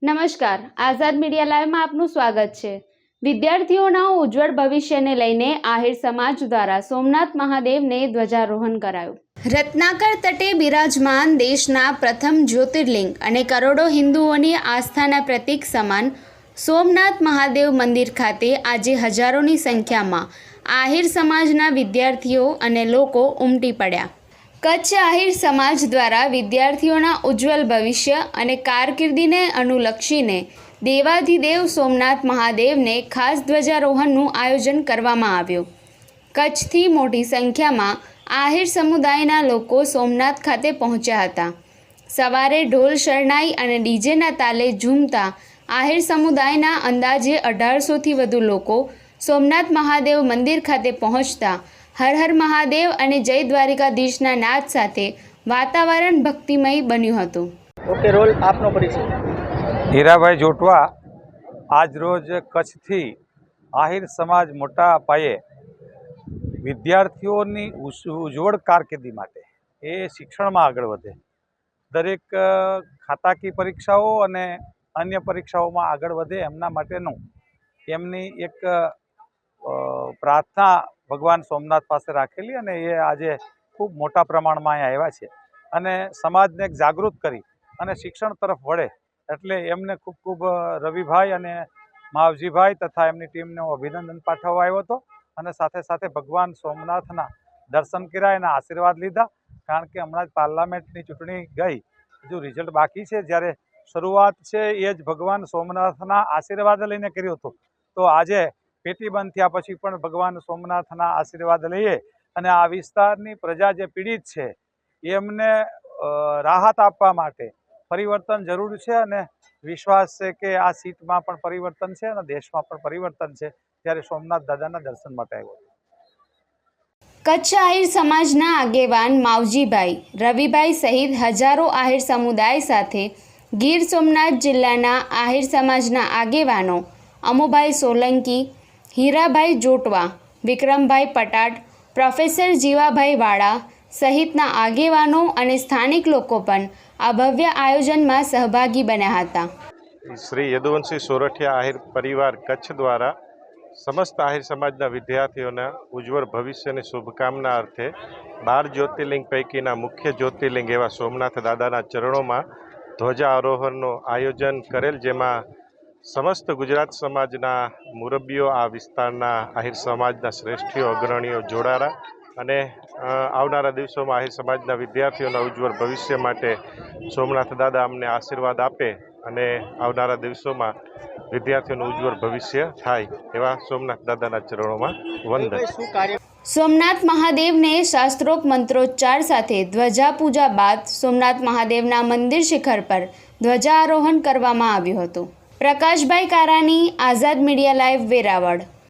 નમસ્કાર, આઝાદ મીડિયા લાઈવમાં આપનું સ્વાગત છે। વિદ્યાર્થીઓના ઉજ્જવળ ભવિષ્યને લઈને આહિર સમાજ દ્વારા સોમનાથ મહાદેવને ધ્વજારોહણ કરાયું। રત્નાકર તટે બિરાજમાન દેશના પ્રથમ જ્યોતિર્લિંગ અને કરોડો હિન્દુઓની આસ્થાના પ્રતીક સમાન સોમનાથ મહાદેવ મંદિર ખાતે આજે હજારોની સંખ્યામાં આહિર સમાજના વિદ્યાર્થીઓ અને લોકો ઉમટી પડ્યા। કચ્છ આહિર સમાજ દ્વારા વિદ્યાર્થીઓના ઉજ્જવલ ભવિષ્ય અને કારકિર્દીને અનુલક્ષીને દેવાધિદેવ સોમનાથ મહાદેવને ખાસ ધ્વજારોહણનું આયોજન કરવામાં આવ્યું। કચ્છથી મોટી સંખ્યામાં આહિર સમુદાયના લોકો સોમનાથ ખાતે પહોંચ્યા હતા। સવારે ઢોલ શરણાઈ અને ડીજેના તાલે ઝૂમતા આહિર સમુદાયના અંદાજે 1800થી વધુ લોકો સોમનાથ મહાદેવ મંદિર ખાતે પહોંચતા હર હર મહાદેવ અને જય દ્વારિકાધીશના નાદ સાથે વાતાવરણ ભક્તિમય બન્યું હતું। ઓકે, રોલ આપનો પરિચય। હીરાભાઈ જોટવા। આજ રોજ કચ્છથી આહિર સમાજ મોટા પાયે વિદ્યાર્થીઓની ઉજ્જવળ કારકિર્દી માટે એ શિક્ષણમાં આગળ વધે, દરેક ખાતાકી પરીક્ષાઓ અને અન્ય પરીક્ષાઓમાં આગળ વધે એમના માટેનું એમની એક પ્રાર્થના ભગવાન સોમનાથ પાસે રાખેલી અને એ આજે ખૂબ મોટા પ્રમાણમાં અહીંયા આવ્યા છે અને સમાજને એક જાગૃત કરી અને શિક્ષણ તરફ વળે એટલે એમને ખૂબ ખૂબ રવિભાઈ અને માવજીભાઈ તથા એમની ટીમને હું અભિનંદન પાઠવવા આવ્યો હતો અને સાથે સાથે ભગવાન સોમનાથના દર્શન કર્યા, એના આશીર્વાદ લીધા। કારણ કે હમણાં જ પાર્લામેન્ટની ચૂંટણી ગઈ, હજુ રિઝલ્ટ બાકી છે, જ્યારે શરૂઆત છે એ જ ભગવાન સોમનાથના આશીર્વાદ લઈને કર્યો હતો। તો આજે પેટી બંધ થયા પછી પણ ભગવાન સોમનાથના આશીર્વાદ લઈએ અને આ વિસ્તારની પ્રજા જે પીડિત છે એમને રાહત આપવા માટે પરિવર્તન જરૂર છે અને વિશ્વાસ છે કે આ સીટમાં પણ પરિવર્તન છે અને દેશમાં પણ પરિવર્તન છે, ત્યારે સોમનાથ દાદાના દર્શન માટે આવ્યો હતો। કચ્છ આહિર સમાજના આગેવાન માવજીભાઈ, રવિભાઈ સહિત હજારો આહિર સમુદાય સાથે ગીર સોમનાથ જિલ્લાના આહિર સમાજના આગેવાનો અમુભાઈ સોલંકી, હીરાભાઈ જોટવા, વિક્રમભાઈ પટાટ, પ્રોફેસર જીવાભાઈ વાળા સહિતના આગેવાનો અને સ્થાનિક લોકો પણ આ ભવ્ય આયોજનમાં સહભાગી બન્યા હતા। શ્રી યદુવંશી સોરઠિયા આહિર પરિવાર કચ્છ દ્વારા સમસ્ત આહિર સમાજના વિદ્યાર્થીઓના ઉજ્જવળ ભવિષ્યની શુભકામના અર્થે 12 જ્યોતિર્લિંગ પૈકીના મુખ્ય જ્યોતિર્લિંગ એવા સોમનાથ દાદાના ચરણોમાં ધ્વજારોહણનું આયોજન કરેલ, જેમાં સમસ્ત ગુજરાત સમાજના મુરબ્બીઓ, આ વિસ્તારના આહિર સમાજના શ્રેષ્ઠીઓ, અગ્રણીઓ જોડાયા અને આવનારા દિવસોમાં આહિર સમાજના વિદ્યાર્થીઓના ઉજ્જવળ ભવિષ્ય માટે સોમનાથ દાદા અમને આશીર્વાદ આપે અને આવનારા દિવસોમાં વિદ્યાર્થીઓનું ઉજ્જવળ ભવિષ્ય થાય એવા સોમનાથ દાદાના ચરણોમાં વંદન। સોમનાથ મહાદેવને શાસ્ત્રોક્ત મંત્રોચ્ચાર સાથે ધ્વજા પૂજા બાદ સોમનાથ મહાદેવના મંદિર શિખર પર ધ્વજારોહણ કરવામાં આવ્યું હતું। પ્રકાશભાઈ કારાની, આઝાદ મીડિયા લાઈવ, વેરાવળ।